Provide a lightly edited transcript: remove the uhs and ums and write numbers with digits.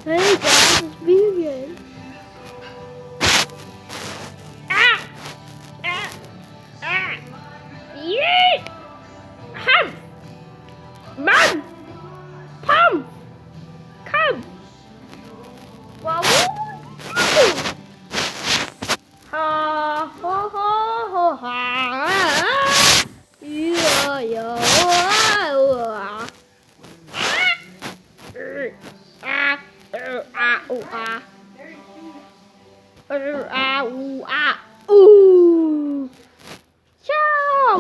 Hey guys, it's me again. Ah! Ah! Ah! Yeet! Come! Mom! Pom! Come! Wow! Ha ha ha ha ha! Yeah yeah! Ah! Ah! Ah! Ooh ah! Ah! Ooh ah! Ooh! Ciao!